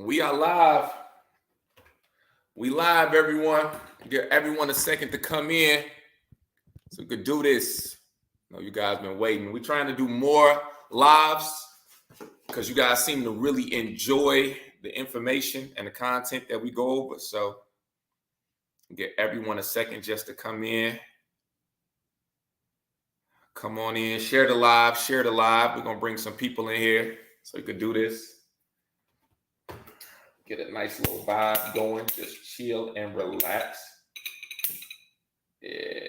We are live. We live, everyone. Give everyone a second to come in so we could do this. I know you guys been waiting. We're trying to do more lives because you guys seem to really enjoy the information and the content that we go over. So get everyone a second just to come in. Come on in, share the live, share the live. We're going to bring some people in here so we could do this. Get a nice little vibe going. Just chill and relax. Yeah.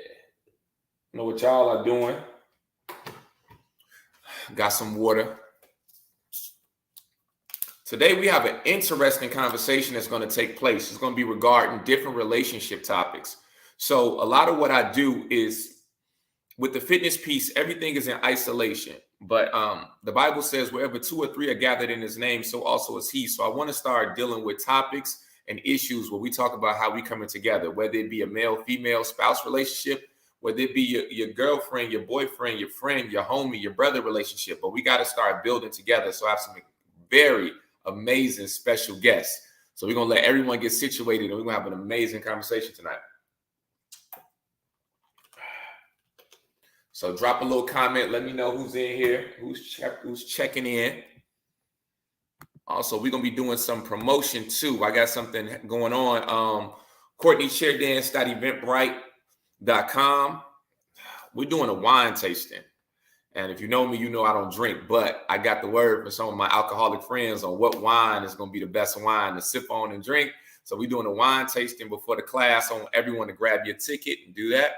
Know what y'all are doing. Got some water. Today we have an interesting conversation that's going to take place. It's going to be regarding different relationship topics. So a lot of what I do is with the fitness piece, everything is in isolation. But the Bible says wherever two or three are gathered in his name, so also is he. So I want to start dealing with topics and issues where we talk about how we coming together, whether it be a male-female spouse relationship, whether it be your girlfriend, your boyfriend, your friend, your homie, your brother relationship. But we got to start building together. So I have some very amazing special guests. So we're going to let everyone get situated and we're going to have an amazing conversation tonight. So drop a little comment. Let me know who's in here, who's checking in. Also, we're going to be doing some promotion too. I got something going on. CourtneySharedance.eventbrite.com. We're doing a wine tasting. And if you know me, you know I don't drink, but I got the word for some of my alcoholic friends on what wine is going to be the best wine to sip on and drink. So we're doing a wine tasting before the class. I want everyone to grab your ticket and do that.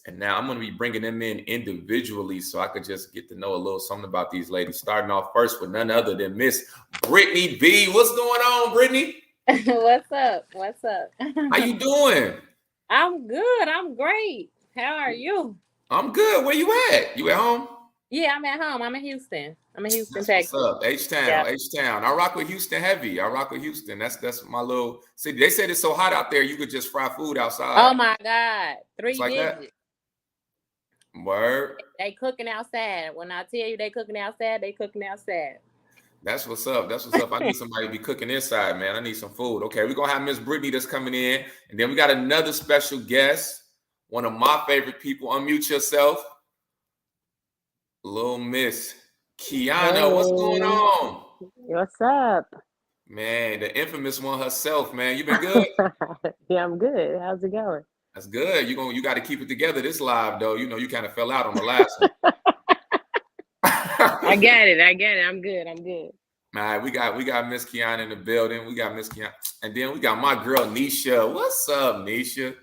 And now I'm going to be bringing them in individually so I could just get to know a little something about these ladies. Starting off first with none other than Miss Brittany B. What's going on, Brittany? What's up? What's up? How you doing? I'm good. I'm great. How are you? I'm good. Where you at? You at home? Yeah, I'm at home. I'm in Houston. That's Texas. What's up? H-Town, Yeah. H-Town. I rock with Houston heavy. I rock with Houston. That's my little city. They said it's so hot out there, you could just fry food outside. Oh, my God. 3 like digits. That? Word. They cooking outside. When I tell you they cooking outside, they cooking outside. That's what's up. That's what's up. I need somebody to be cooking inside, man. I need some food. Okay, we're going to have Miss Brittany that's coming in. And then we got another special guest, one of my favorite people. Unmute yourself. Little Miss Kiana. Hey. What's going on? What's up? Man, the infamous one herself, man. You been good? Yeah, I'm good. How's it going? That's good. You got to keep it together this live, though. You know, you kind of fell out on the last one. I get it. I'm good. All right, we got Miss Kiana in the building. We got Miss Kiana. And then we got my girl, Nisha. What's up, Nisha?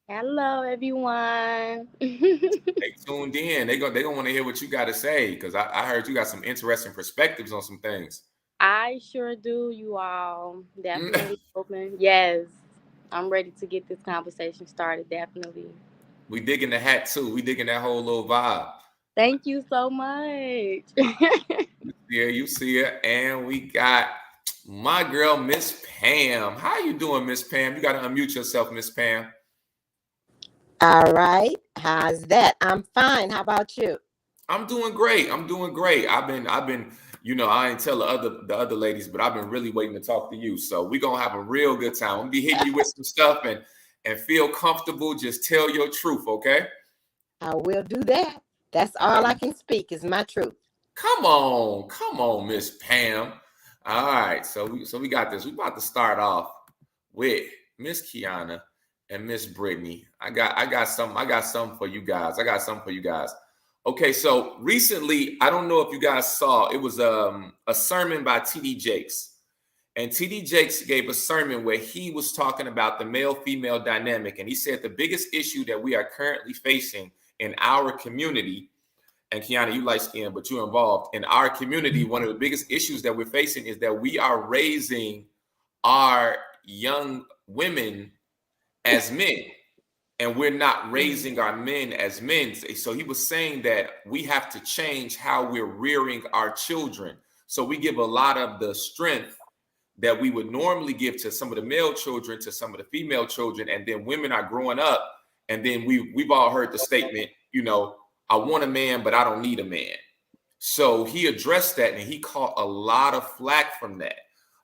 Hello, everyone. They tuned in. They gonna want to hear what you got to say because I heard you got some interesting perspectives on some things. I sure do, you all. Definitely open. Yes. I'm ready to get this conversation started, definitely. We digging the hat, too. We digging that whole little vibe. Thank you so much. Yeah, you see it. And we got my girl, Miss Pam. How you doing, Miss Pam? You got to unmute yourself, Miss Pam. All right. How's that? I'm fine. How about you? I'm doing great. I've been, you know, I ain't tell the other ladies, but I've been really waiting to talk to you. So we're going to have a real good time. I'm going to be hitting you with some stuff and feel comfortable. Just tell your truth, okay? I will do that. That's all I can speak is my truth. Come on, Miss Pam. All right. So we got this. We about to start off with Miss Kiana and Miss Brittany. I got something for you guys. Okay, so recently, I don't know if you guys saw, it was a sermon by T.D. Jakes. And T.D. Jakes gave a sermon where he was talking about the male-female dynamic. And he said the biggest issue that we are currently facing in our community, and Kiana, you light-skinned, but you're involved, in our community, one of the biggest issues that we're facing is that we are raising our young women as men. And we're not raising our men as men. So he was saying that we have to change how we're rearing our children. So we give a lot of the strength that we would normally give to some of the male children, to some of the female children. And then women are growing up. And then we've all heard the statement, you know, I want a man, but I don't need a man. So he addressed that and he caught a lot of flack from that.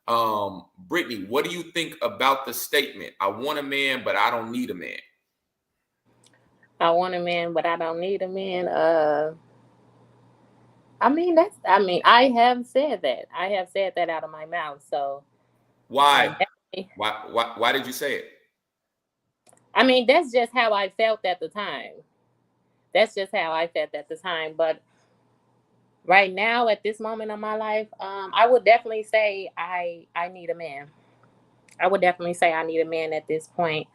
Brittany, what do you think about the statement? I want a man, but I don't need a man. I want a man, but I don't need a man. I have said that. I have said that out of my mouth. So I Why? definitely, Why did you say it? that's just how I felt at the time. That's just how I felt at the time. But right now, at this moment of my life, I would definitely say I need a man. I would definitely say I need a man at this point.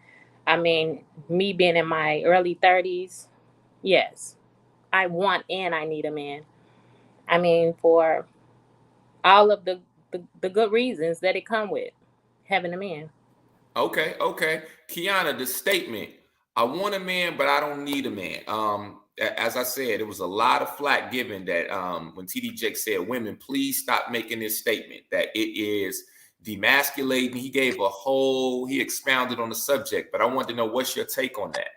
Me being in my early 30s, yes, I want and I need a man. For all of the good reasons that it come with having a man. Okay. Kiana, the statement, I want a man, but I don't need a man. As I said, it was a lot of flack given that when TD Jake said, women, please stop making this statement, that it is demasculating. He expounded on the subject, but I want to know what's your take on that?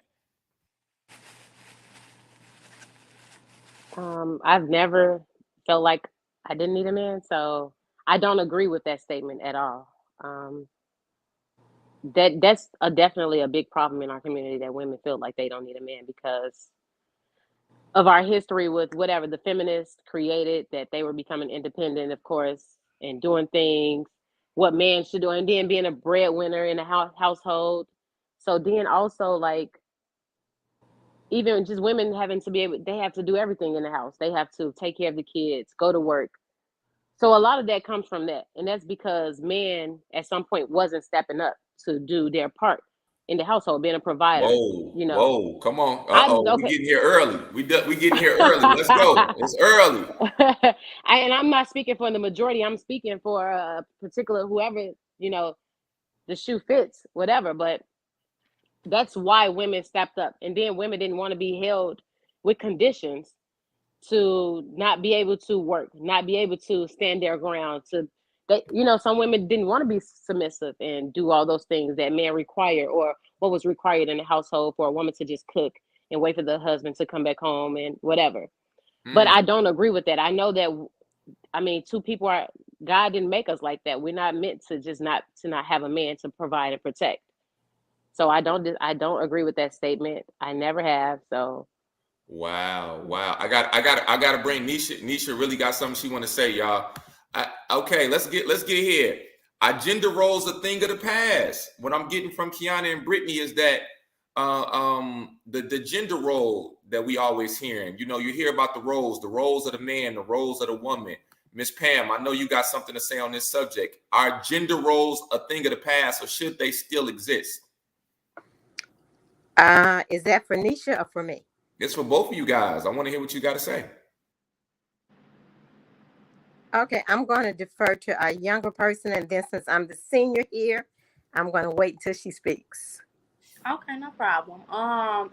I've never felt like I didn't need a man, so I don't agree with that statement at all. That's definitely a big problem in our community, that women feel like they don't need a man because of our history with whatever the feminists created, that they were becoming independent, of course, and doing things what men should do, and then being a breadwinner in a household. So then also, like, even just women having to be able, they have to do everything in the house. They have to take care of the kids, go to work. So a lot of that comes from that, and that's because men at some point wasn't stepping up to do their part in the household, being a provider. Whoa, come on. I We okay. getting here early. We getting here early. Let's go. It's early. And I'm not speaking for the majority. I'm speaking for a particular whoever, the shoe fits, whatever. But that's why women stepped up. And then women didn't want to be held with conditions to not be able to work, not be able to stand their ground. Some women didn't want to be submissive and do all those things that men require, or what was required in the household for a woman to just cook and wait for the husband to come back home and whatever. But I don't agree with that. I know that, two people God didn't make us like that. We're not meant to just not have a man to provide and protect. So I don't agree with that statement. I never have. So Wow. I got to bring Nisha. Nisha really got something she want to say, y'all. Okay, let's get here. Our gender roles a thing of the past. What I'm getting from Kiana and Brittany is that the gender role that we always hearing. You hear about the roles of the man, the roles of the woman. Miss Pam, I know you got something to say on this subject. Are gender roles a thing of the past, or should they still exist? Is that for Nisha or for me? It's for both of you guys. I want to hear what you got to say. Okay, I'm going to defer to a younger person, and then since I'm the senior here, I'm going to wait until she speaks. okay, no problem.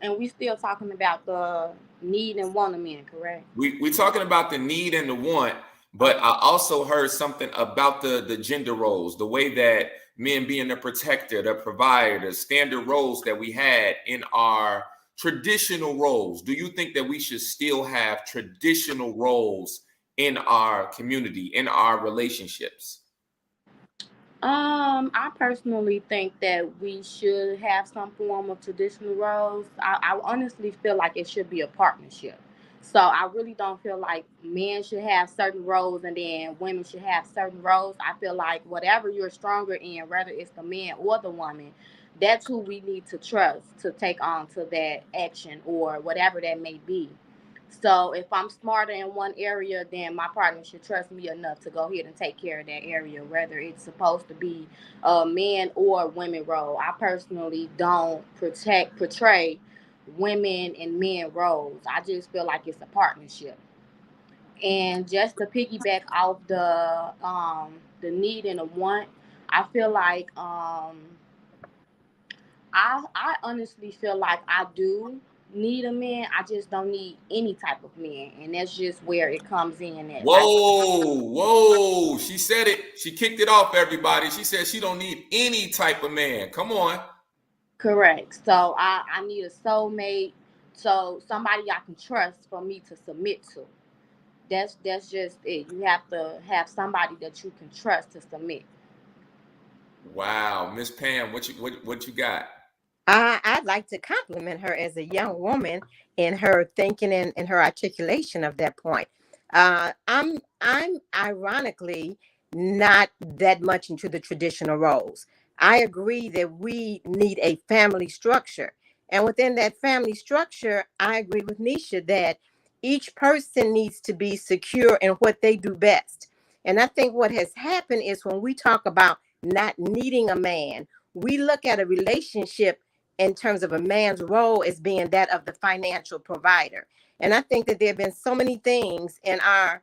And we still talking about the need and want of men, correct? We're talking about the need and the want, but I also heard something about the gender roles, the way that men being the protector, the provider, the standard roles that we had in our traditional roles. Do you think that we should still have traditional roles in our community, in our relationships? I personally think that we should have some form of traditional roles. I honestly feel like it should be a partnership. So I really don't feel like men should have certain roles and then women should have certain roles. I feel like whatever you're stronger in, whether it's the man or the woman, that's who we need to trust to take on to that action or whatever that may be. So if I'm smarter in one area, then my partner should trust me enough to go ahead and take care of that area, whether it's supposed to be a man or women role. I personally don't portray women and men roles. I just feel like it's a partnership. And just to piggyback off the need and the want, I feel like I honestly feel like I do need a man. I just don't need any type of man, and that's just where it comes in. At Whoa! She said it. She kicked it off, everybody. She said she don't need any type of man. Come on. correct. So I need a soulmate, so somebody I can trust for me to submit to. That's just it. You have to have somebody that you can trust to submit. Wow, Miss Pam, what you got? I'd like to compliment her as a young woman in her thinking and her articulation of that point. I'm ironically not that much into the traditional roles. I agree that we need a family structure. And within that family structure, I agree with Nisha that each person needs to be secure in what they do best. And I think what has happened is when we talk about not needing a man, we look at a relationship in terms of a man's role as being that of the financial provider. And I think that there have been so many things in our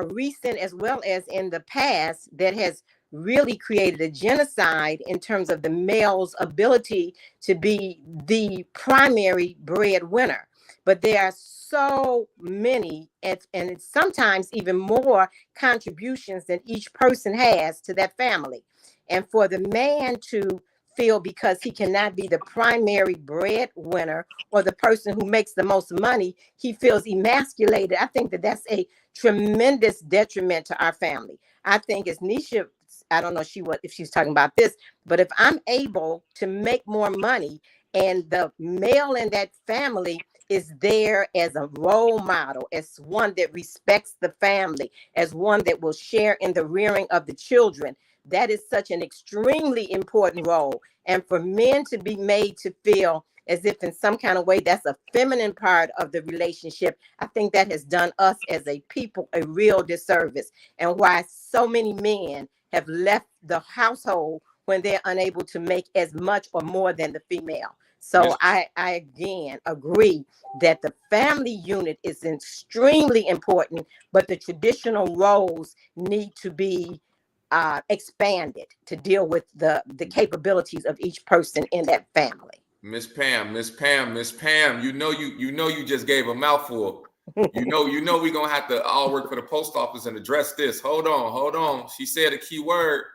recent as well as in the past that has really created a genocide in terms of the male's ability to be the primary breadwinner. But there are so many and it's sometimes even more contributions that each person has to that family. And for the man to feel because he cannot be the primary breadwinner or the person who makes the most money, he feels emasculated. I think that that's a tremendous detriment to our family. I think as Nisha, I don't know if she's talking about this, but if I'm able to make more money and the male in that family is there as a role model, as one that respects the family, as one that will share in the rearing of the children, that is such an extremely important role. And for men to be made to feel as if in some kind of way that's a feminine part of the relationship, I think that has done us as a people a real disservice, and why so many men have left the household when they're unable to make as much or more than the female. So Miss I again agree that the family unit is extremely important, but the traditional roles need to be expanded to deal with the capabilities of each person in that family. Miss Pam, Miss Pam, Miss Pam, you just gave a mouthful. You know we're gonna have to all work for the post office and address this. Hold on, hold on. She said a key word.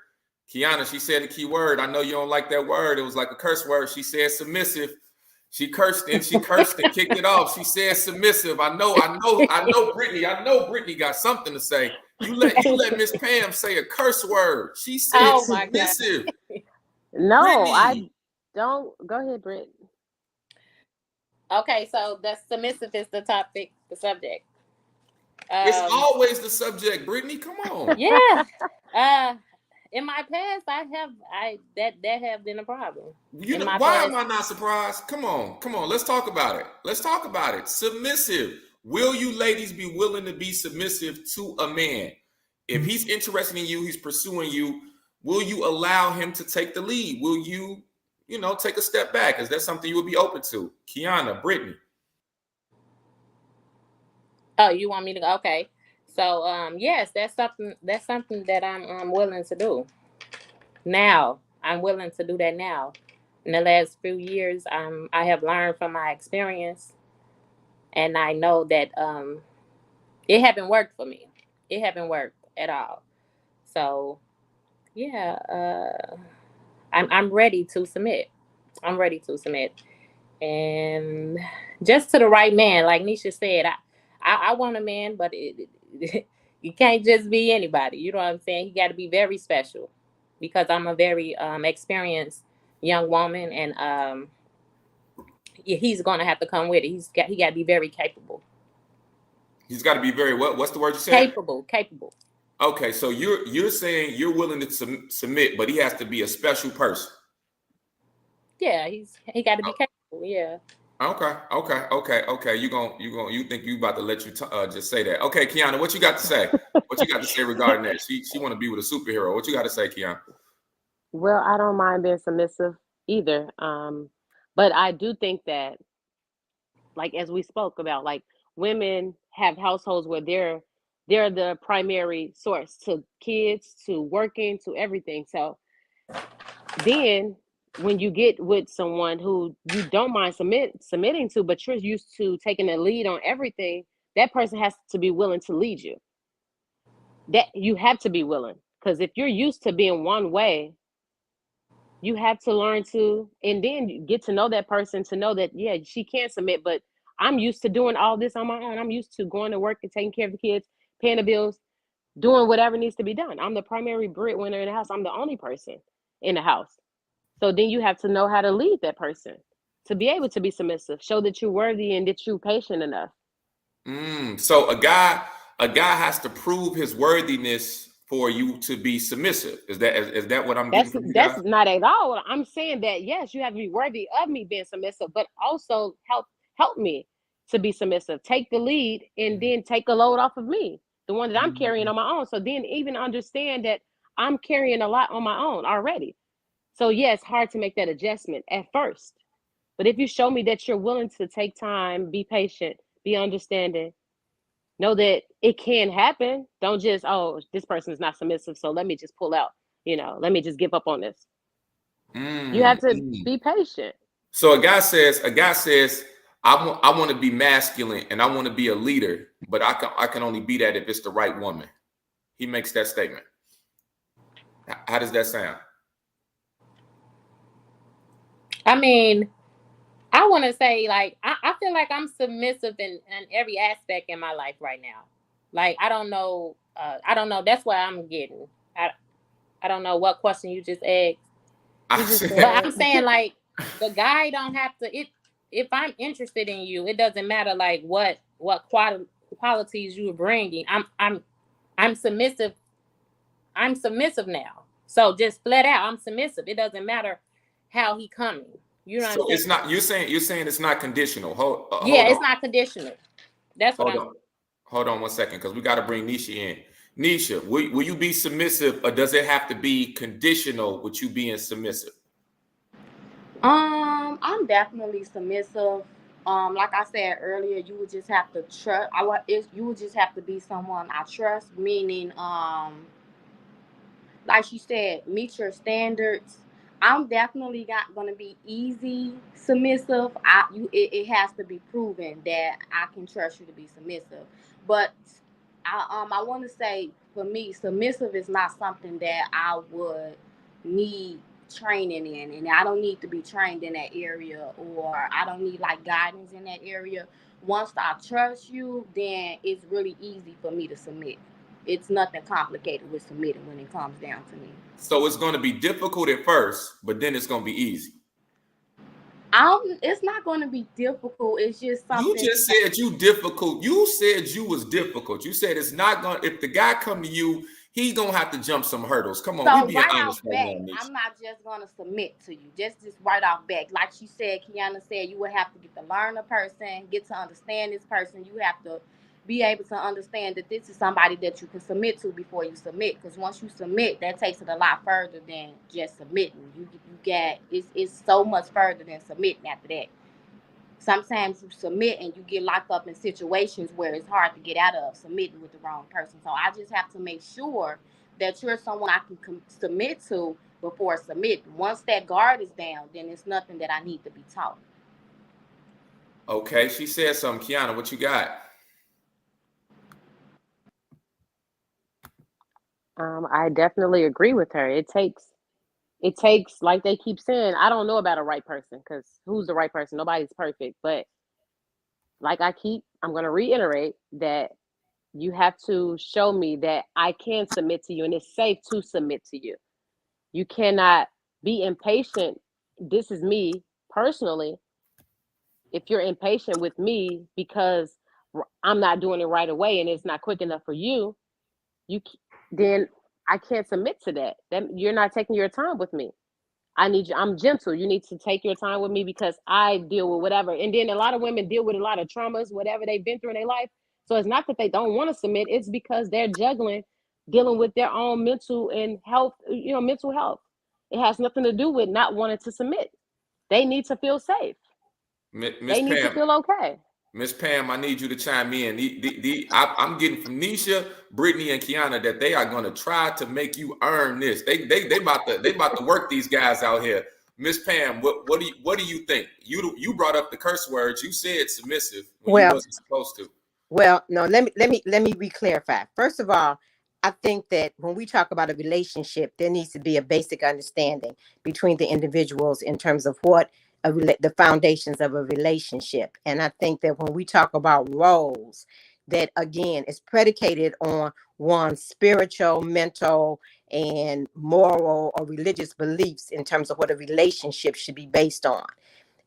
Kiana, she said a key word. I know you don't like that word. It was like a curse word. She said submissive. She cursed and kicked it off. She said submissive. I know Brittany got something to say. You let Miss Pam say a curse word. She said Oh my God. submissive. No, I Brittany. don't. Go ahead, Britt. Okay, so the submissive is the topic, the subject. It's Um, always the subject, Brittany. Come on. yeah. Uh, in my past, that have been a problem. You In know my why am past, I not surprised? Come on, come on. Let's talk about it. Let's talk about it. Submissive. Will you ladies be willing to be submissive to a man? If he's interested in you, he's pursuing you. Will you allow him to take the lead? Will you take a step back? Is that something you would be open to? Kiana, Brittany. oh, you want me to go? Okay. So, yes, that's something that I'm willing to do. Now, I'm willing to do that now. In the last few years, I have learned from my experience, and I know that it haven't worked for me. It haven't worked at all. So, yeah, I'm ready to submit. I'm ready to submit, and just to the right man, like Nisha said, I want a man, but you can't just be anybody. You know what I'm saying? He got to be very special, because I'm a very experienced young woman, and he's gonna have to come with it. He got to be very capable. He's got to be very what? What's the word you said? Capable. Okay, so you're saying you're willing to submit, but he has to be a special person. Yeah, he got to be capable. Yeah. Okay. You think you about to let you just say that? Okay, Kiana, what you got to say? What you got to say regarding that? She want to be with a superhero. What you got to say, Kiana? Well, I don't mind being submissive either. But I do think that, like as we spoke about, like women have households where they're the primary source to kids, to working, to everything. So then when you get with someone who you don't mind submitting to, but you're used to taking the lead on everything, that person has to be willing to lead you. That you have to be willing, because if you're used to being one way, you have to learn to, and then get to know that person, to know that, yeah, she can submit, but I'm used to doing all this on my own. I'm used to going to work and taking care of the kids, paying the bills, doing whatever needs to be done. I'm the primary breadwinner in the house. I'm the only person. in the house. So then you have to know how to lead that person to be able to be submissive, show that you're worthy and that you're patient enough. So a guy has to prove his worthiness for you to be submissive. Is that what I'm getting from you guys? That's not at all. I'm saying that yes, you have to be worthy of me being submissive, but also help me to be submissive. Take the lead and then take a load off of me, the one that I'm carrying on my own. So then even understand that I'm carrying a lot on my own already. So yeah, it's hard to make that adjustment at first. But if you show me that you're willing to take time, be patient, be understanding, know that it can happen. Don't just, oh, this person is not submissive, so let me just pull out. Let me just give up on this. You have to be patient. So a guy says, I want to be masculine and I want to be a leader, but I can only be that if it's the right woman. He makes that statement. How does that sound? I mean, I want to say, like, I feel like I'm submissive in every aspect in my life right now. Like, I don't know. That's what I'm getting. I don't know what question you just asked. But I'm saying, like, the guy don't have to. If I'm interested in you, it doesn't matter like what qualities you're bringing. I'm submissive. I'm submissive now. So just flat out, I'm submissive. It doesn't matter how he coming. You know what I'm saying? It's not. You're saying it's not conditional. Hold it's not conditional. That's what Hold on 1 second, because we got to bring Nisha in. Nisha, will you be submissive, or does it have to be conditional with you being submissive? I'm definitely submissive. Like I said earlier, you would just have to trust. You would just have to be someone I trust. Meaning, like she said, meet your standards. I'm definitely not gonna be easy submissive. It has to be proven that I can trust you to be submissive. But I want to say, for me, submissive is not something that I would need training in, and I don't need to be trained in that area, or I don't need like guidance in that area. Once I trust you, then it's really easy for me to submit. It's nothing complicated with submitting when it comes down to me. So it's going to be difficult at first, but then it's going to be easy. It's not going to be difficult. It's just something. You just said you difficult. You said you was difficult. You said it's not going. If the guy come to you, he's gonna have to jump some hurdles. Come on, so we being honest right right back, now, I'm not just gonna submit to you. Just right off back, like she said, Kiana said, you would have to get to learn a person, get to understand this person. You have to be able to understand that this is somebody that you can submit to before you submit. Because once you submit, that takes it a lot further than just submitting. You get it's so much further than submitting after that. Sometimes you submit and you get locked up in situations where it's hard to get out of submitting with the wrong person. So I just have to make sure that you're someone I can submit to before submitting. Once that guard is down, then it's nothing that I need to be taught. Okay, she said something. Kiana, what you got? I definitely agree with her. It takes, like they keep saying, I don't know about a right person, because who's the right person? Nobody's perfect. But like I'm going to reiterate that you have to show me that I can submit to you and it's safe to submit to you. You cannot be impatient. This is me personally. If you're impatient with me because I'm not doing it right away and it's not quick enough for you, then I can't submit to that. Then you're not taking your time with me. I'm gentle. You need to take your time with me because I deal with whatever. And then a lot of women deal with a lot of traumas, whatever they've been through in their life. So it's not that they don't want to submit. It's because they're dealing with their own mental and health, mental health. It has nothing to do with not wanting to submit. They need to feel safe. They need to feel okay. Miss Pam, I need you to chime in. I'm getting from Nisha, Brittany, and Kiana that they are going to try to make you earn this. They about to work these guys out here. Miss Pam, what do you think? You brought up the curse words. You said submissive when you wasn't supposed to. Well, no. Let me re-clarify. First of all, I think that when we talk about a relationship, there needs to be a basic understanding between the individuals in terms of what the foundations of a relationship. And I think that when we talk about roles, that again is predicated on one's spiritual, mental, and moral or religious beliefs in terms of what a relationship should be based on.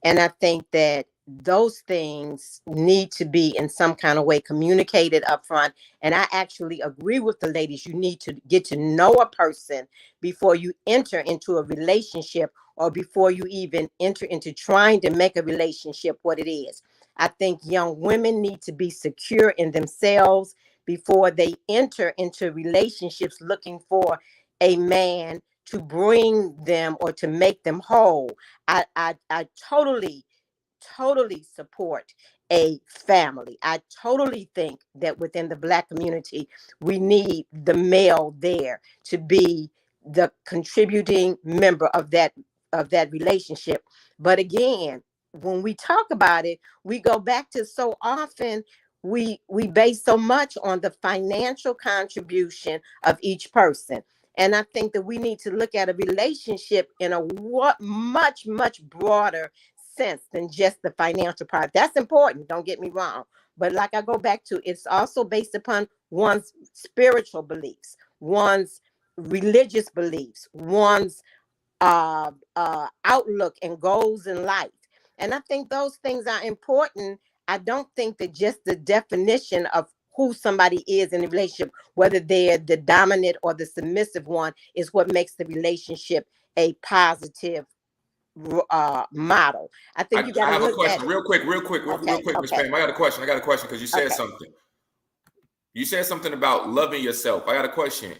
And I think that those things need to be in some kind of way communicated up front. And I actually agree with the ladies. You need to get to know a person before you enter into a relationship, or before you even enter into trying to make a relationship what it is. I think young women need to be secure in themselves before they enter into relationships looking for a man to bring them or to make them whole. I totally support a family. I totally think that within the Black community, we need the male there to be the contributing member of that relationship. But again, when we talk about it, we go back to so often we base so much on the financial contribution of each person. And I think that we need to look at a relationship in a much broader sense than just the financial part. That's important, don't get me wrong. But like I go back to, it's also based upon one's spiritual beliefs, one's religious beliefs, one's outlook and goals in life. And I think those things are important. I don't think that just the definition of who somebody is in a relationship, whether they're the dominant or the submissive one, is what makes the relationship a positive model. I think you got I to have a look at question, it. real quick, Okay, Miss okay, Pam. I got a question because you said okay. something. You said something about loving yourself. I got a question.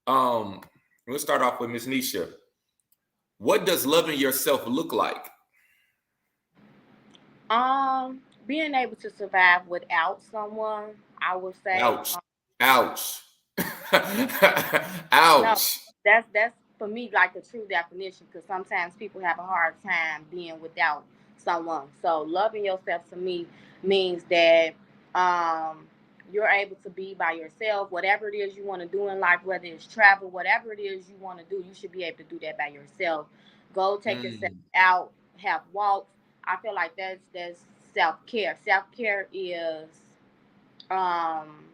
We'll start off with Miss Nisha. What does loving yourself look like? Being able to survive without someone, I would say. Ouch. Ouch. No, Ouch. that's for me like the true definition, because sometimes people have a hard time being without someone. So loving yourself to me means that um you're able to be by yourself. Whatever it is you want to do in life, whether it's travel, whatever it is you want to do, you should be able to do that by yourself. Go take yourself out, have walks. I feel like that's self-care. Self-care is um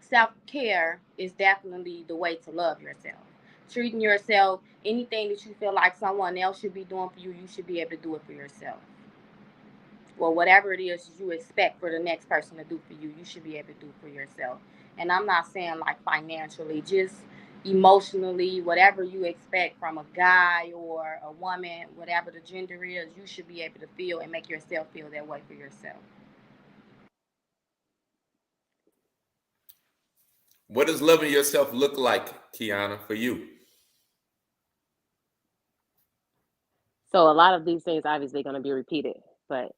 self-care is definitely the way to love yourself. Treating yourself, anything that you feel like someone else should be doing for you, you should be able to do it for yourself. Well, whatever it is you expect for the next person to do for you, you should be able to do for yourself. And I'm not saying like financially, just emotionally, whatever you expect from a guy or a woman, whatever the gender is, you should be able to feel and make yourself feel that way for yourself. What does loving yourself look like, Kiana, for you? So a lot of these things obviously going to be repeated, but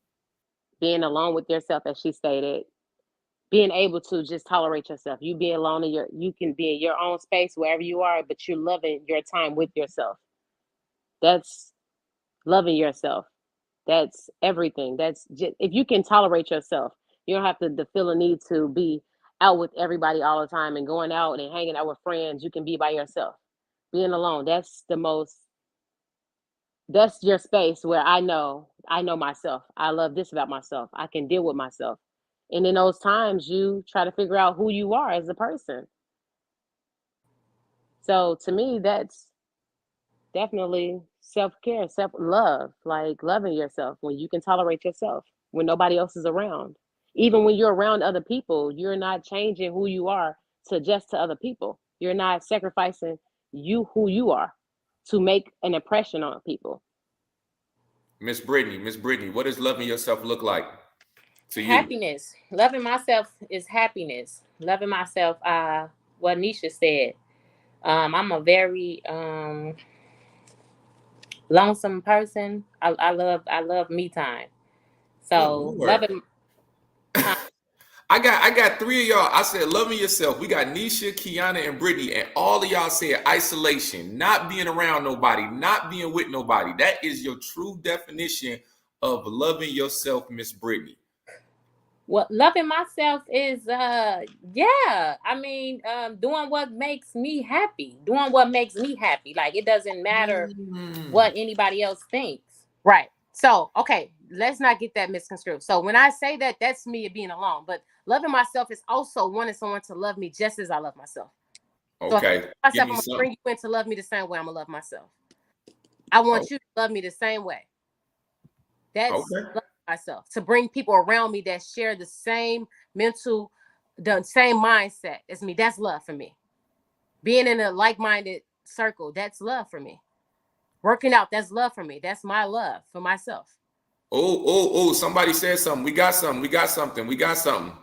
being alone with yourself, as she stated, being able to just tolerate yourself. You be alone you can be in your own space wherever you are, but you're loving your time with yourself. That's loving yourself. That's everything. That's just, if you can tolerate yourself, you don't have to feel a need to be out with everybody all the time and going out and hanging out with friends. You can be by yourself. Being alone, that's your space where I know myself. I love this about myself. I can deal with myself. And in those times, you try to figure out who you are as a person. So to me, that's definitely self-care, self-love, like loving yourself when you can tolerate yourself, when nobody else is around. Even when you're around other people, you're not changing who you are to adjust to other people. You're not sacrificing who you are to make an impression on people. Miss Brittany, what does loving yourself look like to you? Happiness. Loving myself is happiness. Loving myself, what Nisha said. I'm a very lonesome person. I love me time. Good So Lord. loving I got three of y'all. I said loving yourself. We got Nisha, Kiana, and Brittany, and all of y'all said isolation, not being around nobody, not being with nobody. That is your true definition of loving yourself, Miss Brittany. what loving myself is yeah. I mean, doing what makes me happy. Doing what makes me happy. Like it doesn't matter what anybody else thinks. Right. So, okay, let's not get that misconstrued. So, when I say that, that's me being alone. But loving myself is also wanting someone to love me just as I love myself. So Okay. Give myself, me I'm gonna some. bring you in to love me the same way I'm gonna love myself. I want you to love me the same way. That's Okay. love myself. To bring people around me that share the same mental, the same mindset as me. That's love for me. Being in a like-minded circle, that's love for me. Working out, that's love for me. That's my love for myself. Oh, somebody said something. We got something. We got something. We got something.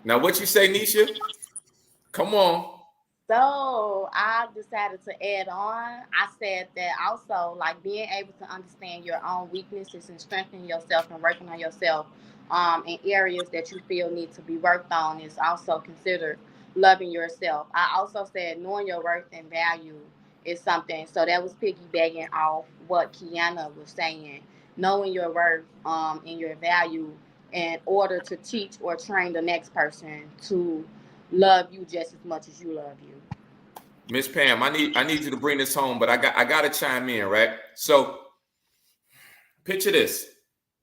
Now, what you say, Nisha? Come on. So I decided to add on. I said that also, like being able to understand your own weaknesses and strengthening yourself and working on yourself in areas that you feel need to be worked on is also considered loving yourself. I also said knowing your worth and value is something. So that was piggybacking off what Kiana was saying. Knowing your worth and your value in order to teach or train the next person to love you just as much as you love you. Miss Pam, I need you to bring this home, but I gotta chime in, right? So picture this.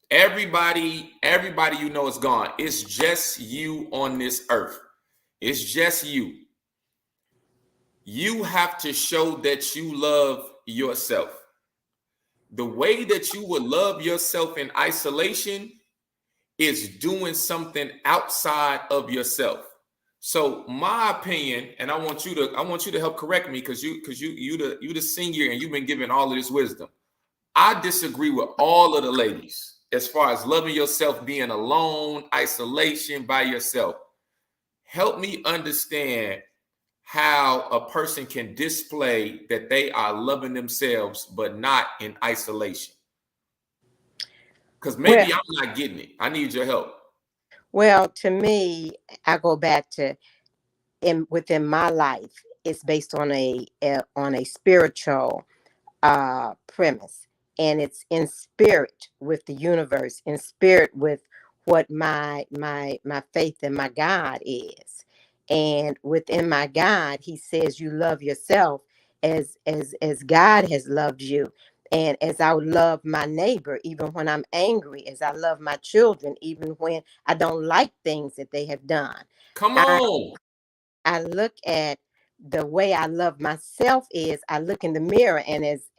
Everybody you know is gone. It's just you on this earth. It's just you. You have to show that you love yourself. The way that you would love yourself in isolation is doing something outside of yourself. So my opinion, and I want you to help correct me because you the senior and you've been given all of this wisdom. I disagree with all of the ladies as far as loving yourself, being alone, isolation by yourself. Help me understand how a person can display that they are loving themselves but not in isolation. Because Well, maybe I'm not getting it. I need your help. well, to me, I go back to within my life, it's based on a spiritual premise, and it's in spirit with the universe, in spirit with what my faith in my God is. And within my God, he says you love yourself as God has loved you, and as I love my neighbor even when I'm angry, as I love my children even when I don't like things that they have done. Come I on. I look at the way I love myself is I look in the mirror, and as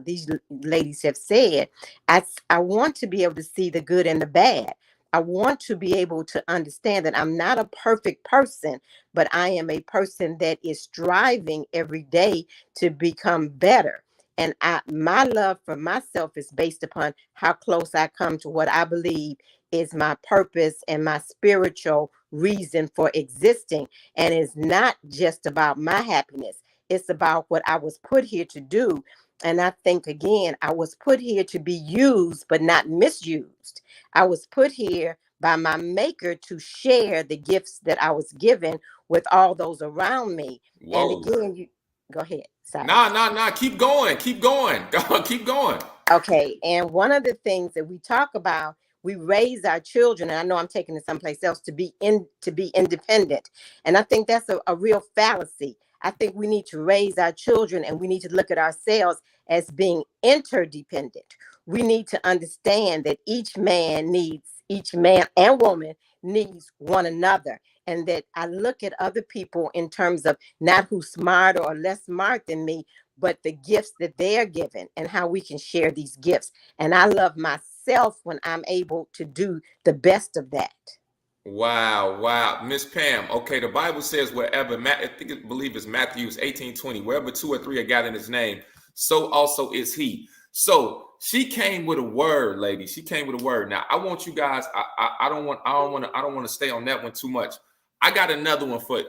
these ladies have said, I want to be able to see the good and the bad. I want to be able to understand that I'm not a perfect person, but I am a person that is striving every day to become better. And my love for myself is based upon how close I come to what I believe is my purpose and my spiritual reason for existing. And it's not just about my happiness, it's about what I was put here to do. And I think, again, I was put here to be used, but not misused. I was put here by my maker to share the gifts that I was given with all those around me. And Whoa. again, you go ahead. Sorry. Nah. Keep going. Keep going. Keep going. Okay, and one of the things that we talk about, we raise our children, and I know I'm taking it someplace else, to be independent, and I think that's a real fallacy. I think we need to raise our children, and we need to look at ourselves as being interdependent. We need to understand that each man and woman needs one another, and that I look at other people in terms of not who's smarter or less smart than me, but the gifts that they're given and how we can share these gifts. And I love myself when I'm able to do the best of that. Wow. Miss Pam. Okay, the Bible says wherever, I believe it's Matthew 18:20, wherever two or three are gathered in his name, so also is he. So she came with a word, lady. She came with a word. Now I want you guys, I don't want to stay on that one too much. I got another one for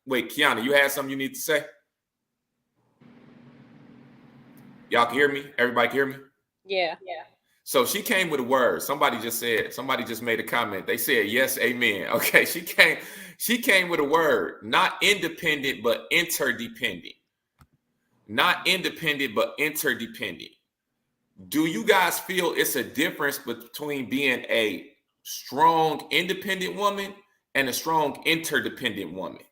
wait, Kiana, you had something you need to say? Y'all can hear me? Everybody can hear me? Yeah. So she came with a word. Somebody just made a comment. They said, yes, amen. Okay, she came with a word, not independent, but interdependent. Not independent, but interdependent. Do you guys feel it's a difference between being a strong independent woman and a strong interdependent woman?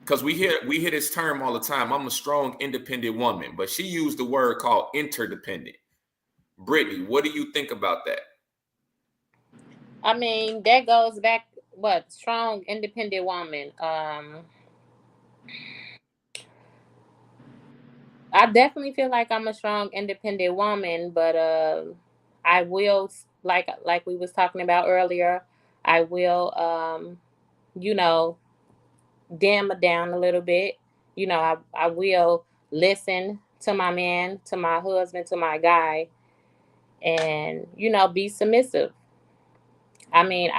Because we hear this term all the time. I'm a strong independent woman, but she used the word called interdependent. Brittany, what do you think about that? I mean, that goes back what strong, independent woman. I definitely feel like I'm a strong, independent woman, but I will, like we was talking about earlier, I will, you know, dim it down a little bit. I will listen to my man, to my husband, to my guy, and be submissive. I mean,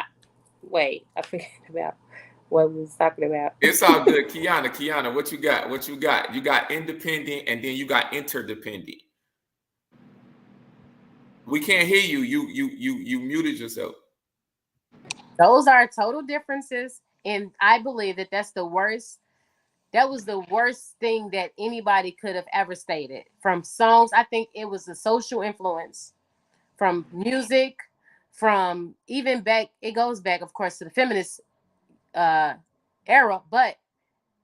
wait, I forget about what we was talking about. It's all good. Kiana, what you got? What you got? You got independent and then you got interdependent. We can't hear you. You muted yourself. Those are total differences, and I believe that that's the worst. That was the worst thing that anybody could have ever stated. From songs, I think it was the social influence from music, from even back. It goes back, of course, to the feminist era, but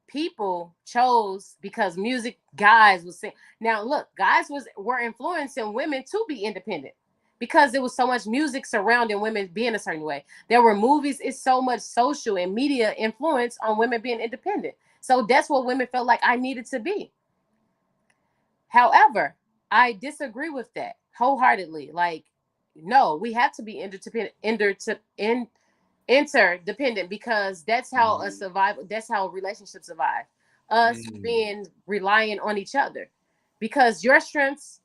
people chose because music guys was saying. Now look, guys were influencing women to be independent because there was so much music surrounding women being a certain way. There were movies. It's so much social and media influence on women being independent. So that's what women felt like I needed to be. However, I disagree with that wholeheartedly. Like, no, we have to be interdependent because that's how a survival. That's how relationships survive. Us being reliant on each other, because your strengths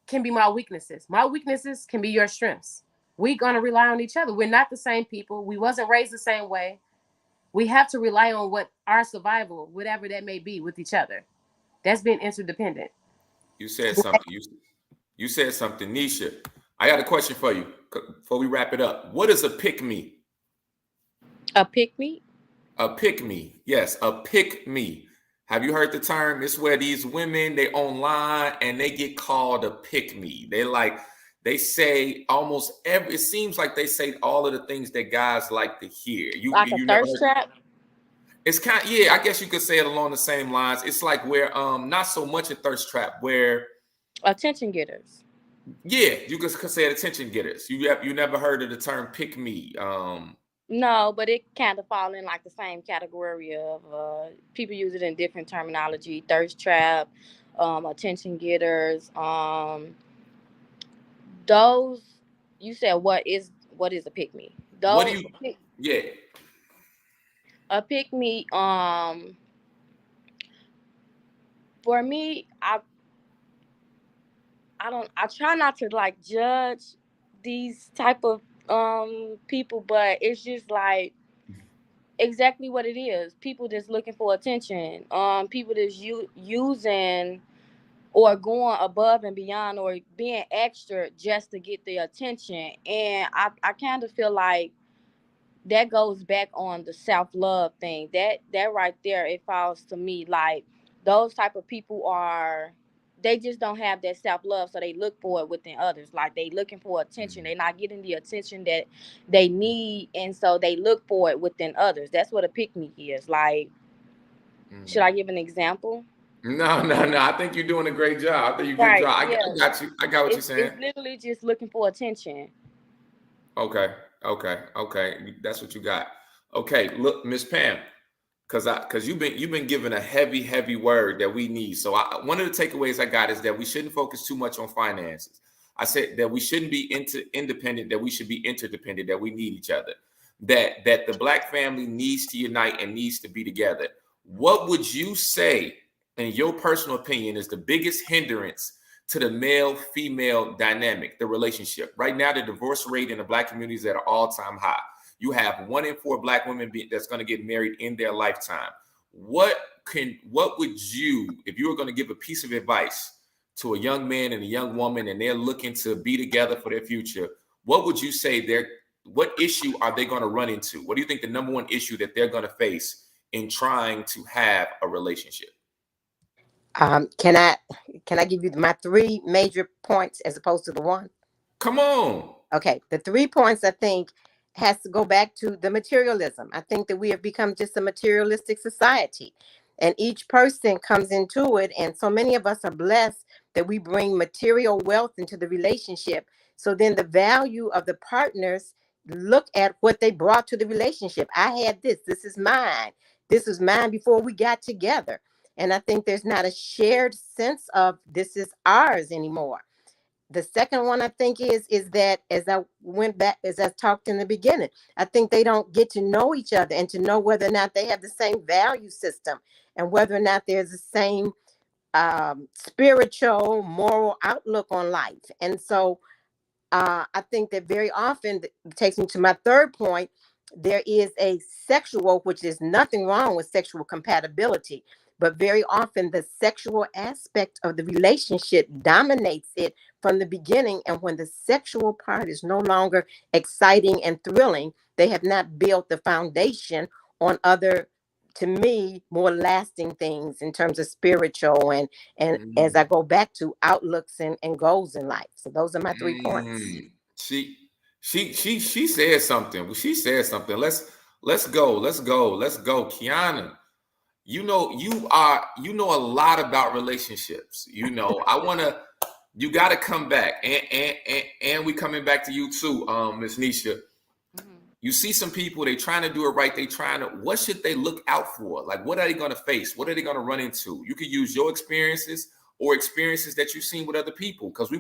can be my weaknesses. My weaknesses can be your strengths. We're gonna rely on each other. We're not the same people. We wasn't raised the same way. We have to rely on what our survival, whatever that may be, with each other. That's being interdependent. You said something. You said something, Nisha. I got a question for you before we wrap it up. What is a pick me? A pick me? A pick me. Yes, a pick me. Have you heard the term? It's where these women they online and they get called a pick me. They say almost every. It seems like they say all of the things that guys like to hear. Like a You never thirst heard. trap? It's kind of, yeah. I guess you could say it along the same lines. It's like where not so much a thirst trap where Attention getters. yeah you could say it attention getters. You never heard of the term pick me. No, but it kind of fall in like the same category of people use it in different terminology. Thirst trap, attention getters. Those you said what is a pick me? What do Those you? Yeah. a pick me. For me, I try not to like judge these type of people, but it's just like exactly what it is. People just looking for attention. People that's using or going above and beyond or being extra just to get the attention. And I kind of feel like that goes back on the self-love thing. That right there, it falls to me like those type of people are, they just don't have that self-love, so they look for it within others. Like they looking for attention, they're not getting the attention that they need, and so they look for it within others. That's what a pick-me is like. Should I give an example? No. I think you're doing a great job. I think you good Right, job. yeah. I got you. I got what you're saying. It's literally just looking for attention. Okay. That's what you got. Okay, look, Miss Pam, because you've been given a heavy word that we need. So one of the takeaways I got is that we shouldn't focus too much on finances. I said that we shouldn't be independent, that we should be interdependent, that we need each other, that the Black family needs to unite and needs to be together. What would you say, in your personal opinion, is the biggest hindrance to the male-female dynamic, the relationship? Right now, the divorce rate in the Black community is at an all-time high. You have 1 in 4 Black women that's going to get married in their lifetime. What would you, if you were going to give a piece of advice to a young man and a young woman, and they're looking to be together for their future, what would you say what issue are they going to run into? What do you think the number one issue that they're going to face in trying to have a relationship? Can I give you my 3 major points as opposed to the one? Come on. Okay, the 3 points I think has to go back to the materialism. I think that we have become just a materialistic society, and each person comes into it, and so many of us are blessed that we bring material wealth into the relationship. So then the value of the partners look at what they brought to the relationship. I had this. This is mine. This was mine before we got together. And I think there's not a shared sense of this is ours anymore. The second one I think is that, as I went back, as I talked in the beginning, I think they don't get to know each other and to know whether or not they have the same value system and whether or not there's the same spiritual, moral outlook on life. And so I think that very often, it takes me to my third point, there is a sexual, which is nothing wrong with sexual compatibility, but very often the sexual aspect of the relationship dominates it from the beginning. And when the sexual part is no longer exciting and thrilling, they have not built the foundation on other, to me, more lasting things in terms of spiritual and as I go back to outlooks and goals in life. So those are my 3 points. She said something. She said something. Let's go. Kiana, you know a lot about relationships. You got to come back, and we coming back to you too, Miss Nisha. You see some people, they trying to do it right. What should they look out for? Like, what are they going to face? What are they going to run into? You could use your experiences or experiences that you've seen with other people. Because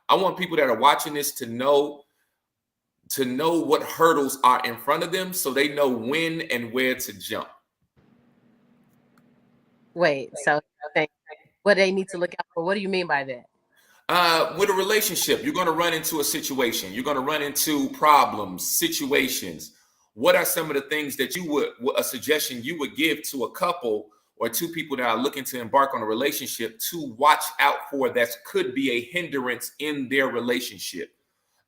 I want people that are watching this to know what hurdles are in front of them so they know when and where to jump. Wait, so what they need to look out for? What do you mean by that? With a relationship, you're going to run into a situation. You're going to run into problems, situations. What are some of the things that a suggestion you would give to a couple or two people that are looking to embark on a relationship to watch out for that could be a hindrance in their relationship?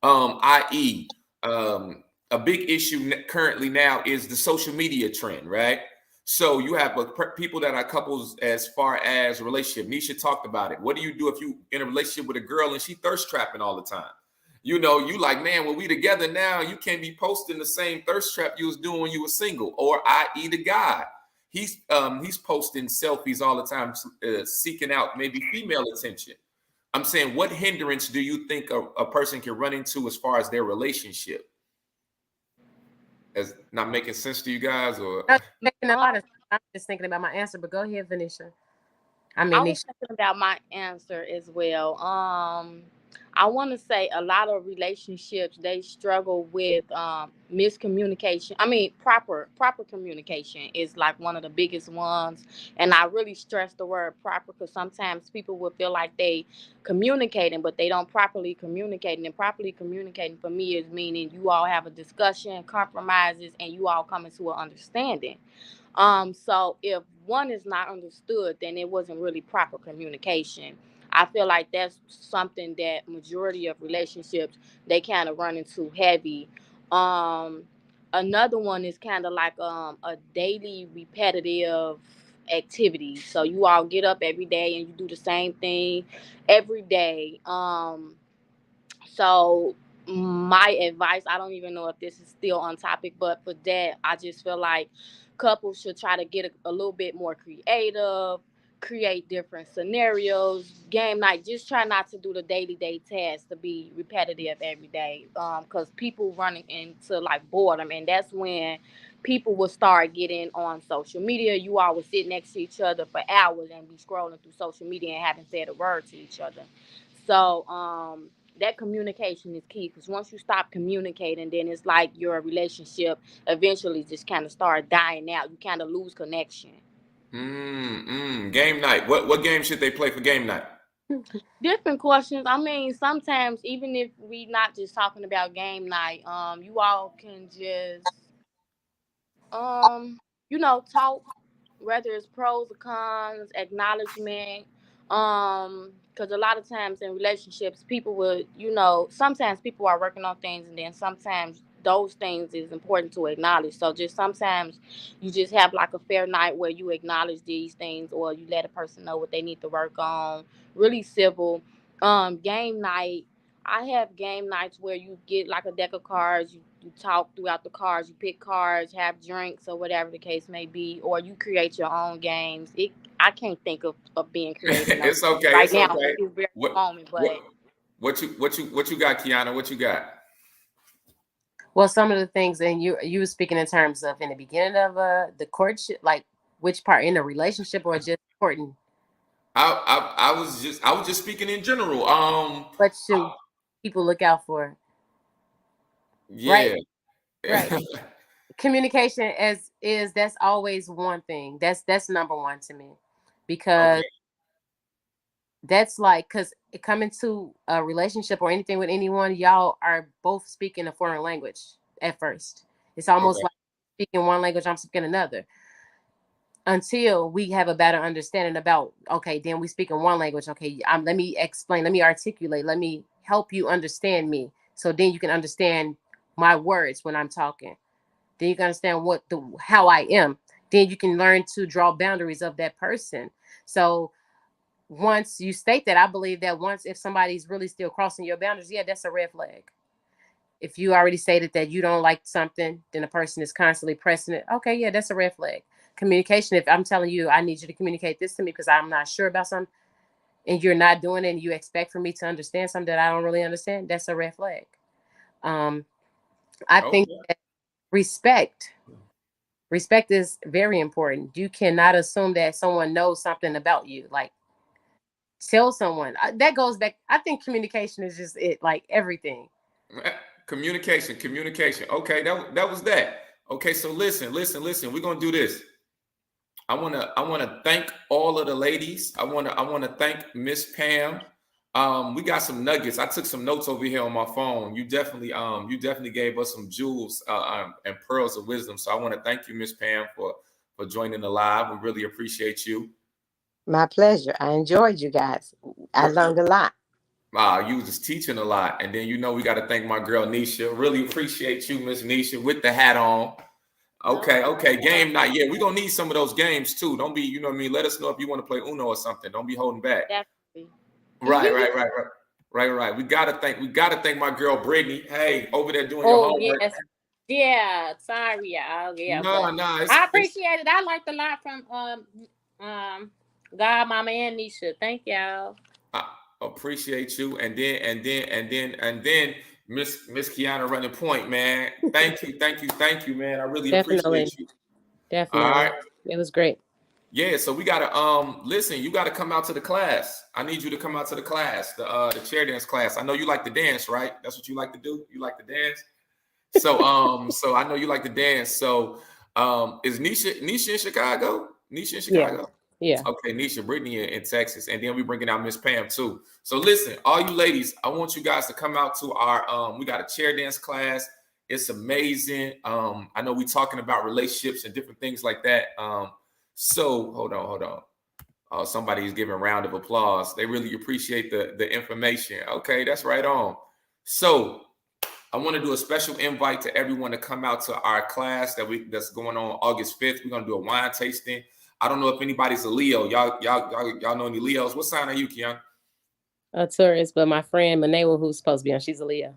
I.e., a big issue currently now is the social media trend, right? So you have people that are couples as far as a relationship. Nisha talked about it. What do you do if you in a relationship with a girl and she thirst trapping all the time? You like, man, when we together now, you can't be posting the same thirst trap you was doing when you were single. Or i.e. the guy, he's posting selfies all the time, seeking out maybe female attention. I'm saying, what hindrance do you think a person can run into as far as their relationship? Is not making sense to you guys, or making a lot of sense. I'm just thinking about my answer, but go ahead, Venetia. I was thinking about my answer as well. I want to say a lot of relationships, they struggle with miscommunication. I mean, proper communication is like one of the biggest ones, and I really stress the word proper because sometimes people will feel like they communicating, but they don't properly communicate. And properly communicating for me is meaning you all have a discussion, compromises, and you all come into an understanding. So if one is not understood, then it wasn't really proper communication. I feel like that's something that majority of relationships, they kind of run into heavy. Um, Another one is kind of like a daily repetitive activity. So you all get up every day and you do the same thing every day. So my advice, I don't even know if this is still on topic, but for that, I just feel like couples should try to get a little bit more creative, create different scenarios, game night. Just try not to do the daily day tasks to be repetitive every day, because people running into like boredom, and that's when people will start getting on social media. You all will sit next to each other for hours and be scrolling through social media and haven't said a word to each other. So that communication is key, because once you stop communicating, then it's like your relationship eventually just kind of start dying out. You kind of lose connection. Game night. What game should they play for game night? Different questions. I mean, sometimes even if we not just talking about game night, you all can just talk, whether it's pros or cons, acknowledgement. Because a lot of times in relationships, people will, sometimes people are working on things, and then sometimes those things is important to acknowledge. So just sometimes you just have like a fair night where you acknowledge these things, or you let a person know what they need to work on. Really civil. Game night. I have game nights where you get like a deck of cards, you talk throughout the cards, you pick cards, have drinks, or whatever the case may be, or you create your own games. I can't think of being creative It's okay. right It's now okay. at this very moment, but what you got, Kiana? What you got? Well, some of the things, and you were speaking in terms of in the beginning of the courtship, like which part in a relationship or just courting? I was just speaking in general. What should people look out for? Right, Yeah. right. Communication that's always one thing. That's number one to me, because Okay. that's like, because coming to a relationship or anything with anyone, y'all are both speaking a foreign language at first. It's almost Okay. like speaking one language, I'm speaking another. Until we have a better understanding about, okay, then we speak in one language. Okay, let me explain, let me articulate, let me help you understand me. So then you can understand my words when I'm talking. Then you can understand how I am. Then you can learn to draw boundaries of that person. So once you state that, I believe that once, if somebody's really still crossing your boundaries, yeah, that's a red flag. If you already stated that you don't like something, then the person is constantly pressing it. Okay, yeah, that's a red flag. Communication. If I'm telling you, I need you to communicate this to me because I'm not sure about something, and you're not doing it, and you expect for me to understand something that I don't really understand, that's a red flag. I think Okay. that respect is very important. You cannot assume that someone knows something about you. Like, tell someone. That goes back. I think communication is just it, like everything. Communication. Okay, that was that. Okay, so listen. We're gonna do this. I wanna thank all of the ladies. I wanna thank Miss Pam. We got some nuggets. I took some notes over here on my phone. You definitely gave us some jewels and pearls of wisdom. So I want to thank you, Miss Pam, for joining the live. We really appreciate you. My pleasure. I enjoyed you guys. I learned a lot. You was just teaching a lot. And then we got to thank my girl Nisha. Really appreciate you, Miss Nisha, with the hat on. Okay. Game night. Yeah, we're gonna need some of those games too. Don't be, you know what I mean? Let us know if you want to play Uno or something. Don't be holding back. Definitely. Right. We gotta thank my girl Brittany. Hey, over there doing your Oh homework. yes, yeah. Sorry, y'all. Yeah, No, but no, I it's appreciate it. I learned a lot from God, Mama, and Nisha. Thank y'all. I appreciate you. And then Miss Kiana running point, man. Thank you, man. I really Definitely, appreciate you. All definitely, right. it was great. Yeah, so we gotta listen, you gotta come out to the class. I need you to come out to the class, the chair dance class. I know you like to dance, right? That's what you like to do. You like to dance. So I know you like to dance. So is Nisha in Chicago? Nisha in Yeah, Chicago? yeah. Okay, Nisha, Brittany in Texas, and then we bringing out Miss Pam too. So listen, all you ladies, I want you guys to come out to our we got a chair dance class. It's amazing. I know we talking about relationships and different things like that. So hold on. Somebody's giving a round of applause. They really appreciate the information. Okay, that's right on. So I want to do a special invite to everyone to come out to our class that's going on August 5th. We're gonna do a wine tasting. I don't know if anybody's a Leo. Y'all know any Leos? What sign are you, Keon? A tourist, but my friend Manewa, who's supposed to be on, she's a Leo.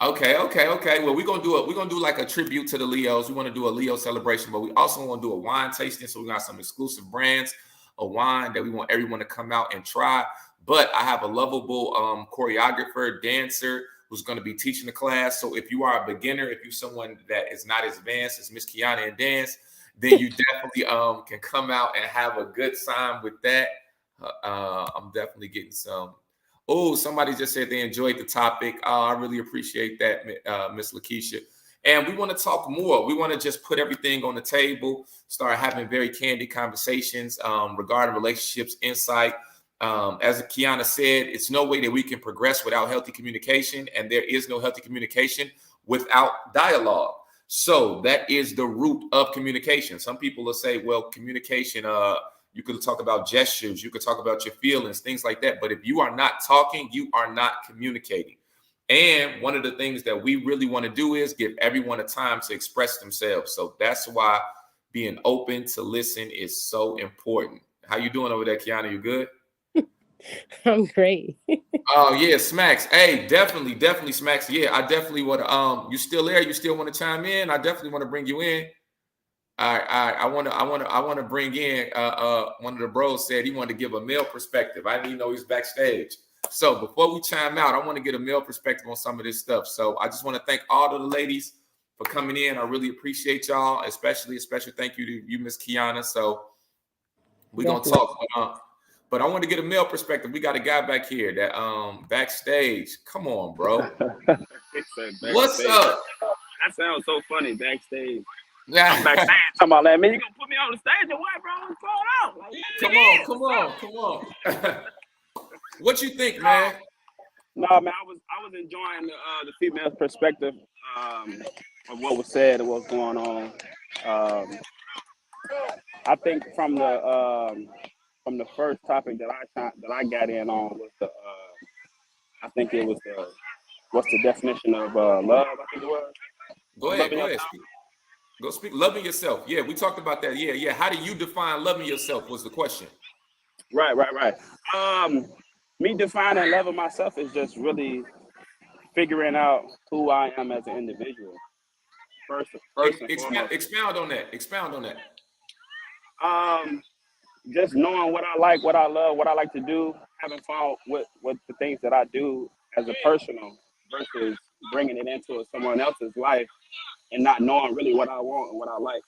Okay. Well, we're gonna do like a tribute to the Leos. We want to do a Leo celebration, but we also want to do a wine tasting. So we got some exclusive brands of wine that we want everyone to come out and try. But I have a lovable choreographer, dancer who's going to be teaching the class. So if you are a beginner, if you're someone that is not as advanced as Miss Kiana in dance, then you definitely can come out and have a good time with that. I'm definitely getting some. Oh, somebody just said they enjoyed the topic. I really appreciate that, Miss Lakeisha. And we want to talk more. We want to just put everything on the table, start having very candid conversations regarding relationships, insight. As Kiana said, it's no way that we can progress without healthy communication, and there is no healthy communication without dialogue. So that is the root of communication. Some people will say, well, communication, you could talk about gestures, you could talk about your feelings, things like that. But if you are not talking, you are not communicating. And one of the things that we really want to do is give everyone a time to express themselves. So that's why being open to listen is so important. How you doing over there, Kiana? You good? I'm great. Oh yeah, Smacks. Hey, definitely Smacks. Yeah, I definitely want to. You still there? You still want to chime in? I definitely want to bring you in. All right. I want to bring in. One of the bros said he wanted to give a male perspective. I didn't even know he's backstage. So before we chime out, I want to get a male perspective on some of this stuff. So I just want to thank all of the ladies for coming in. I really appreciate y'all, especially a special thank you to you, Miss Kiana. So we're gonna talk. But I want to get a male perspective. We got a guy back here that backstage. Come on, bro. What's up? That sounds so funny, backstage. I'm Yeah. backstage talking about that. Man, you gonna put me on the stage or what, bro? What's going on? Like, Come on. What you think, man? No, man, I was enjoying the female's perspective of what was said and what's going on. I think from the first topic that I got in on was I think it was what's the definition of love? I think it was. Go ahead. Go speak. Loving yourself. Yeah, we talked about that. Yeah. How do you define loving yourself was the question. Right. Me defining loving myself is just really figuring out who I am as an individual. First and foremost. Expound on that. Just knowing what I like, what I love, what I like to do, having fun with the things that I do as a personal versus bringing it into someone else's life and not knowing really what I want and what I like.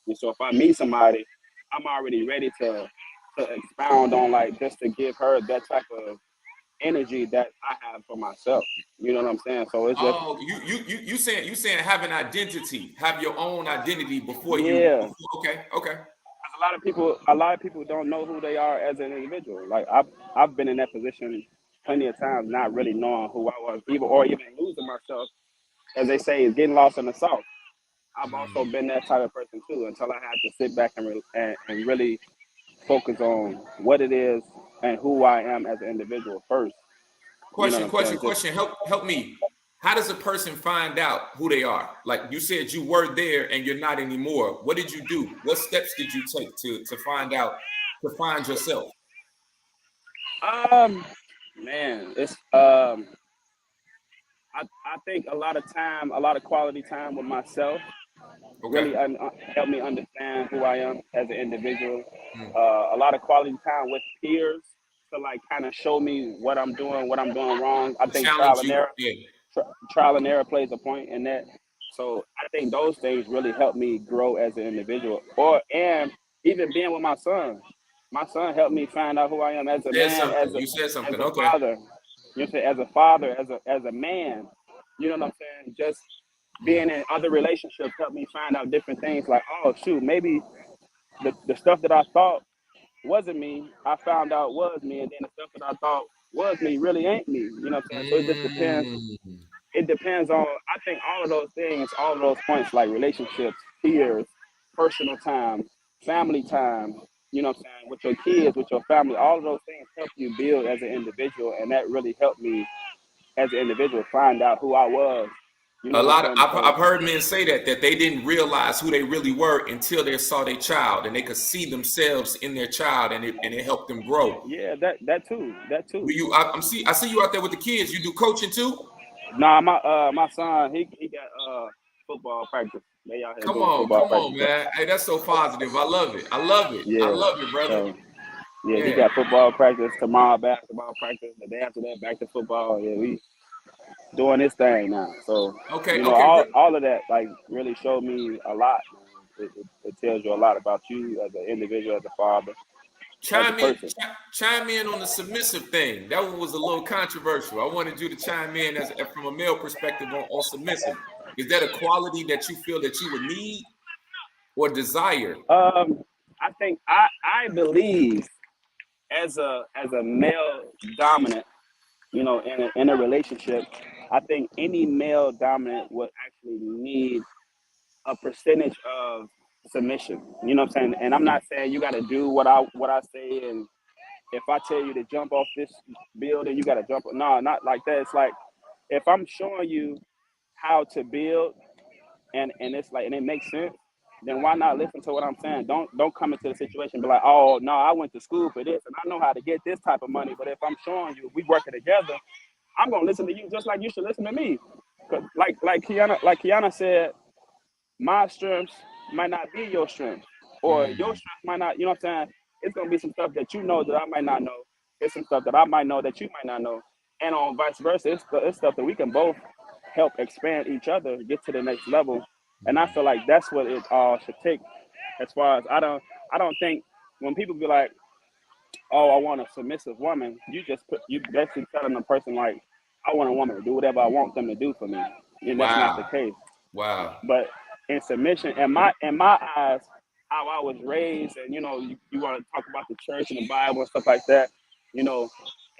And so if I meet somebody, I'm already ready to expound on, like, just to give her that type of energy that I have for myself. You know what I'm saying? So it's just you saying have an identity, have your own identity before yeah. Okay. A lot of people don't know who they are as an individual. Like I've been in that position plenty of times, not really knowing who I was, even losing myself, as they say, is getting lost in the sauce. I've also been that type of person too, until I had to sit back and really focus on what it is and who I am as an individual first. Question. Help me. How does a person find out who they are? Like you said, you were there and you're not anymore. What did you do? What steps did you take to find out, to find yourself? Man, it's I think a lot of quality time with myself really helped me understand who I am as an individual. A lot of quality time with peers to, like, kind of show me what I'm doing wrong. I think trial and error plays a point in that. So I think those things really help me grow as an individual. And even being with my son helped me find out who I am as a man, as a father. You know, as a father, as a man. You know what I'm saying? Just being in other relationships helped me find out different things. Like, oh shoot, maybe the stuff that I thought wasn't me, I found out was me, and then the stuff that I thought was me really ain't me. You know what I'm saying? So it just depends. It depends on, I think, all of those things, all of those points, like relationships, peers, personal time, family time, you know what I'm saying, with your kids, with your family, all of those things help you build as an individual, and that really helped me as an individual find out who I was. You know, I've heard men say that they didn't realize who they really were until they saw their child, and they could see themselves in their child, and it helped them grow. Yeah, that too. I see you out there with the kids. You do coaching too? Nah, my son, he got football practice. They out here come doing football practice. on, man. Hey, that's so positive. I love it. Yeah. I love it, brother. So, yeah, he got football practice tomorrow, basketball practice. The day after that, back to football. Yeah, we doing this thing now. So all of that, like, really showed me a lot. It tells you a lot about you as an individual, as a father. Chime in on the submissive thing. That one was a little controversial. I wanted you to chime in from a male perspective on submissive. Is that a quality that you feel that you would need or desire? I think I believe as a male dominant, you know, in a relationship, I think any male dominant would actually need a percentage of submission. You know what I'm saying? And I'm not saying you got to do what I say, and if I tell you to jump off this building, you got to jump. No, not like that. It's like, if I'm showing you how to build, and it's like, and it makes sense, then why not listen to what I'm saying? Don't come into the situation and be like, oh no, I went to school for this and I know how to get this type of money. But if I'm showing you, we working together, I'm gonna listen to you just like you should listen to me. Cause like Kiana said, my strengths might not be your strengths, or your strengths might not. You know what I'm saying? It's gonna be some stuff that you know that I might not know. It's some stuff that I might know that you might not know, and on vice versa. It's stuff that we can both help expand each other, get to the next level, And I feel like that's what it all should take. As far as I don't think when people be like, oh, I want a submissive woman, you basically telling the person like, I want a woman to do whatever I want them to do for me, and that's not the Wow. case. Wow. But in submission, in my eyes, how I was raised, and you want to talk about the church and the Bible and stuff like that, and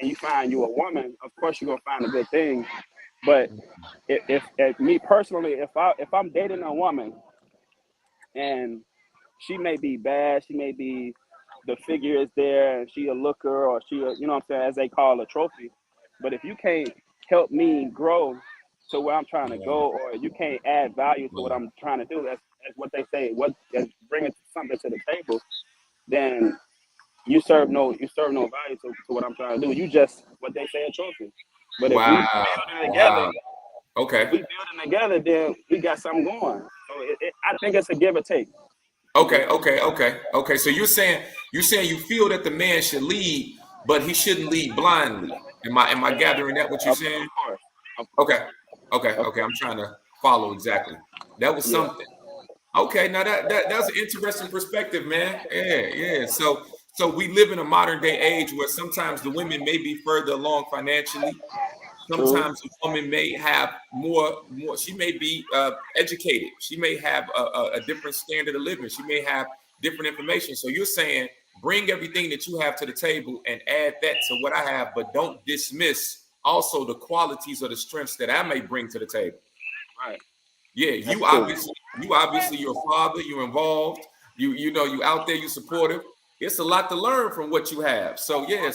you find you a woman, of course you're gonna find a good thing. But if me personally, if I'm dating a woman and she may be bad, she may be the figure is there and she a looker or she a, what I'm saying, as they call a trophy. But if you can't help me grow to where I'm trying to Wow. go, or you can't add value to what Wow. I'm trying to do, that's what they say, what is bringing something to the table, then you serve no value to what I'm trying to do. You just what they say a trophy. But if we Wow. building together, Wow. Okay. then we got something going. So I think it's a give or take. Okay. So you're saying you feel that the man should lead, but he shouldn't lead blindly. Am I gathering that what you're Of saying? course. Of course. Okay. Okay. I'm trying to follow exactly. That was Yeah. something. Okay, now that's an interesting perspective, man. Yeah. So we live in a modern day age where sometimes the women may be further along financially. True. Sometimes a woman may have more. She may be educated. She may have a different standard of living. She may have different information. So you're saying bring everything that you have to the table and add that to what I have, but don't dismiss also the qualities or the strengths that I may bring to the table. Right. Yeah, That's you true. obviously, you obviously, you're a father, you're involved, you out there, you supportive. It's a lot to learn from what you have. So yeah,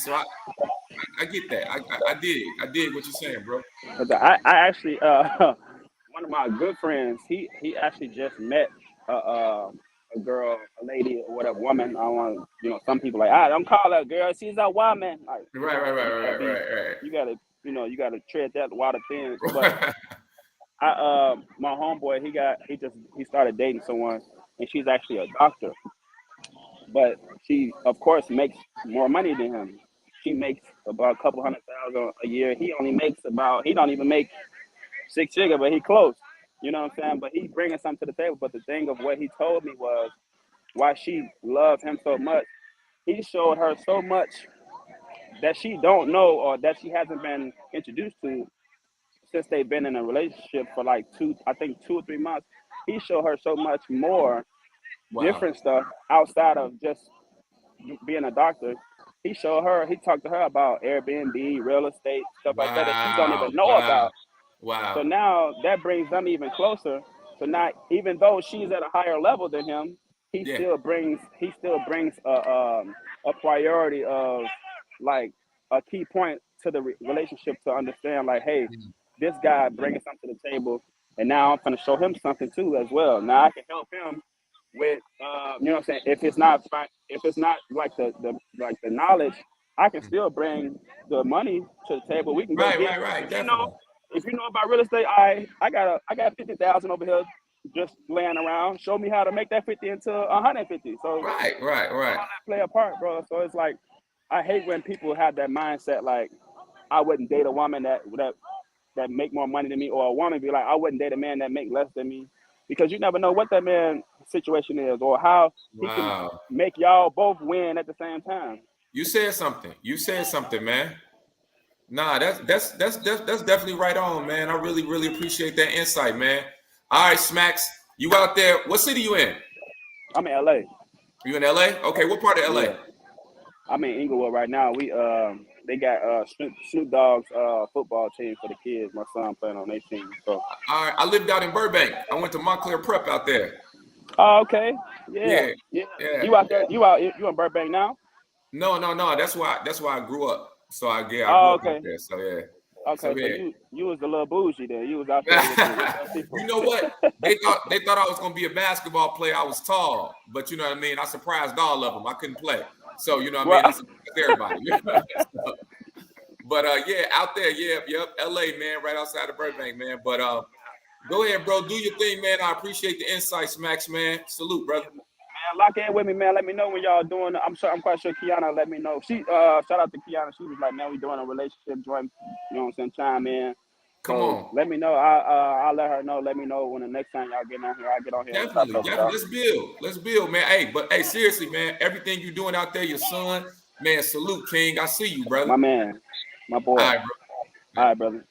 I get that. I did what you're saying, bro. 'Cause I actually one of my good friends, he actually just met a girl, a lady, or whatever, woman. I don't want some people like, don't call her a girl, she's a woman. Like, so you gotta you gotta tread that water thin. But Right. my homeboy, he started dating someone, and she's actually a doctor, but she of course makes more money than him. She makes about a couple $100,000 a year. He don't even make six figure, but he close. You know what I'm saying? But he bringing something to the table. But the thing of what he told me was why she loved him so much. He showed her so much that she don't know, or that she hasn't been introduced to since they've been in a relationship for like I think 2 or 3 months. He showed her so much more Wow. different stuff outside of just being a doctor. He talked to her about Airbnb, real estate, stuff like that she don't Wow. even know Wow. about. So Wow. now that brings them even closer. So now, even though she's at a higher level than him, Yeah. he still brings a priority of like a key point to the relationship to understand like, hey, Mm. this guy bringing something to the table, and now I'm gonna show him something too as well. Now I can help him with what I'm saying. If it's not like the knowledge, I can still bring the money to the table. We can go get Right. if you know Definitely. if you know about real estate. I got 50,000 over here just laying around. Show me how to make that 50 into 150. So Right. play a part, bro. So it's like I hate when people have that mindset like I wouldn't date a woman that make more money than me, or a woman be like, I wouldn't date a man that make less than me, because you never know what that man's situation is or how he can Wow. make y'all both win at the same time. You said something. You said something, man. Nah, that's definitely right on, man. I really appreciate that insight, man. All right, Smacks, you out there? What city you in? I'm in LA. You in LA? Okay, what part of LA? Yeah, I'm in Inglewood right now. They got Snoop Dogg's football team for the kids. My son playing on their team. So All right, I lived out in Burbank. I went to Montclair Prep out there. oh, okay, yeah, Yeah, yeah. yeah. You out there? You in Burbank now? No. That's why I grew up. So I grew Oh, up out okay. there. So yeah. So Okay, so yeah. you was the little bougie then. You was out there with those people. You know what? They thought I was gonna be a basketball player. I was tall, but you know what I mean. I surprised all of them. I couldn't play, so you know what I Well, mean. I surprised everybody. So, but yeah, out there, yep, LA, man, right outside of Burbank, man. But go ahead, bro, do your thing, man. I appreciate the insights, Max, man. Salute, brother. man, lock in with me, man. Let me know when y'all doing. I'm quite sure Kiana let me know. She shout out to Kiana. She was like, man, we doing a relationship joint. You know what I'm saying? Chime in. Come on. Let me know. I'll let her know. Let me know when the next time y'all get on here. I get on here. Definitely. Let's build, man. Hey, seriously, man. Everything you doing out there, your son, man. Salute, King. I see you, brother. My man, my boy. All right, bro. All right, brother.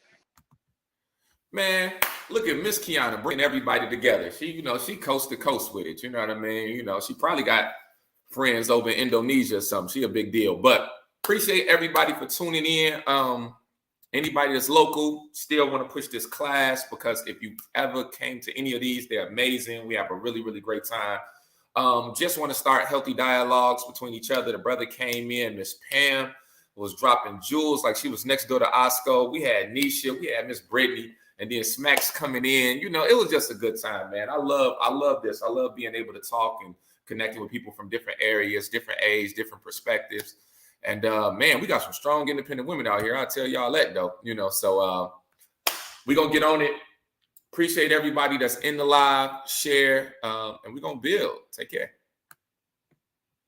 Man, look at Miss Kiana bringing everybody together. She coast to coast with it. You know what I mean? She probably got friends over in Indonesia or something. She a big deal. But appreciate everybody for tuning in. Anybody that's local, still want to push this class, because if you ever came to any of these, they're amazing. We have a really, really great time. Just want to start healthy dialogues between each other. The brother came in, Miss Pam was dropping jewels like she was next door to Osco. We had Nisha, we had Miss Brittany, and then Smacks coming in. It was just a good time, man. I love this. I love being able to talk and connecting with people from different areas, different age, different perspectives. And man, we got some strong independent women out here. I'll tell y'all that though, so we're gonna get on it. Appreciate everybody that's in the live, share, and we're gonna build. Take care.